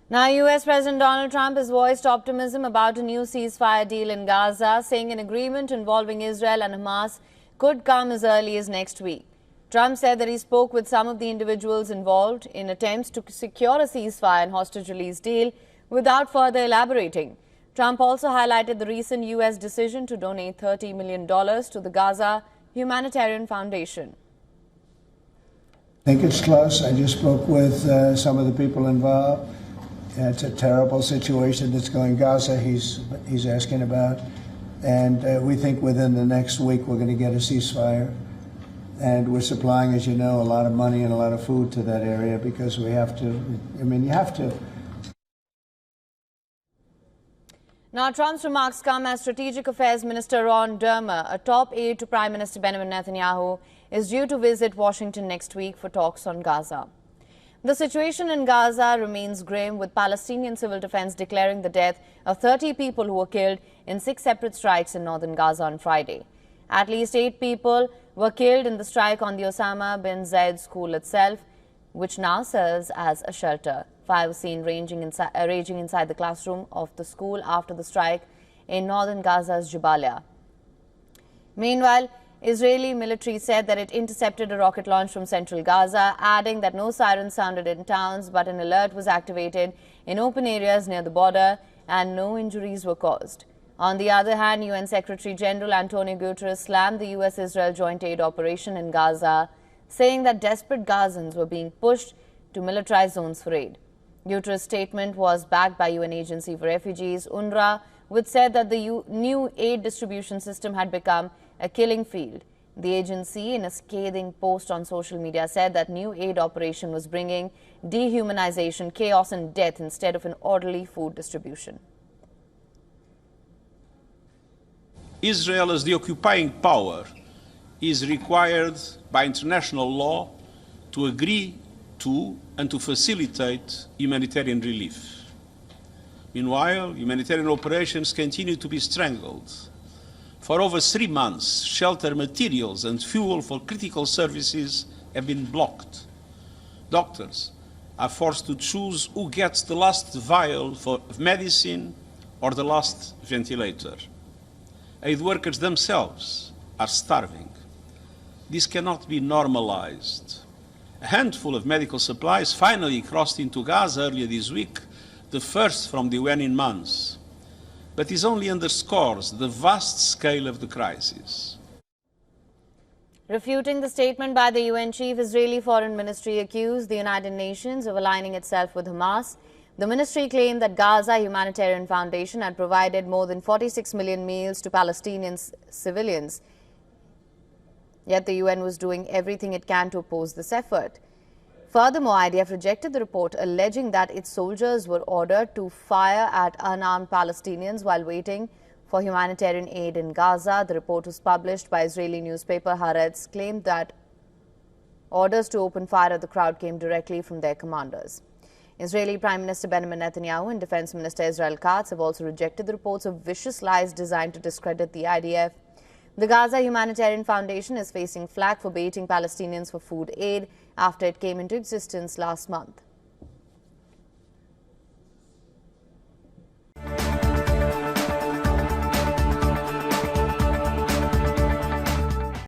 Now, U.S. President Donald Trump has voiced optimism about a new ceasefire deal in Gaza, saying an agreement involving Israel and Hamas could come as early as next week. Trump said that he spoke with some of the individuals involved in attempts to secure a ceasefire and hostage release deal without further elaborating. Trump also highlighted the recent U.S. decision to donate $30 million to the Gaza Humanitarian Foundation. I think it's close. I just spoke with some of the people involved. It's a terrible situation that's going Gaza, he's asking about. And we think within the next week we're going to get a ceasefire. And we're supplying, as you know, a lot of money and a lot of food to that area because we have to, you have to. Now, Trump's remarks come as Strategic Affairs Minister Ron Dermer, a top aide to Prime Minister Benjamin Netanyahu, is due to visit Washington next week for talks on Gaza. The situation in Gaza remains grim, with Palestinian civil defense declaring the death of 30 people who were killed in 6 separate strikes in northern Gaza on Friday. At least 8 people were killed in the strike on the Osama bin Zayed school itself, which now serves as a shelter. Fire was seen raging inside the classroom of the school after the strike in northern Gaza's Jabalia. Meanwhile, Israeli military said that it intercepted a rocket launch from central Gaza, adding that no sirens sounded in towns, but an alert was activated in open areas near the border and no injuries were caused. On the other hand, UN Secretary General Antonio Guterres slammed the US-Israel joint aid operation in Gaza, saying that desperate Gazans were being pushed to militarized zones for aid. Guterres' statement was backed by UN Agency for Refugees, UNRWA, which said that the new aid distribution system had become a killing field. The agency, in a scathing post on social media, said that new aid operation was bringing dehumanization, chaos and death instead of an orderly food distribution. Israel, as the occupying power, is required by international law to agree to and to facilitate humanitarian relief. Meanwhile, humanitarian operations continue to be strangled. For over 3 months, shelter materials and fuel for critical services have been blocked. Doctors are forced to choose who gets the last vial of medicine or the last ventilator. Aid workers themselves are starving. This cannot be normalized. A handful of medical supplies finally crossed into Gaza earlier this week, the first from the UN in months. But this only underscores the vast scale of the crisis. Refuting the statement by the UN chief, Israeli Foreign Ministry accused the United Nations of aligning itself with Hamas. The ministry claimed that Gaza Humanitarian Foundation had provided more than 46 million meals to Palestinian civilians. Yet the UN was doing everything it can to oppose this effort. Furthermore, IDF rejected the report, alleging that its soldiers were ordered to fire at unarmed Palestinians while waiting for humanitarian aid in Gaza. The report was published by Israeli newspaper Haaretz, claimed that orders to open fire at the crowd came directly from their commanders. Israeli Prime Minister Benjamin Netanyahu and Defense Minister Israel Katz have also rejected the reports of vicious lies designed to discredit the IDF. The Gaza Humanitarian Foundation is facing flak for baiting Palestinians for food aid after it came into existence last month.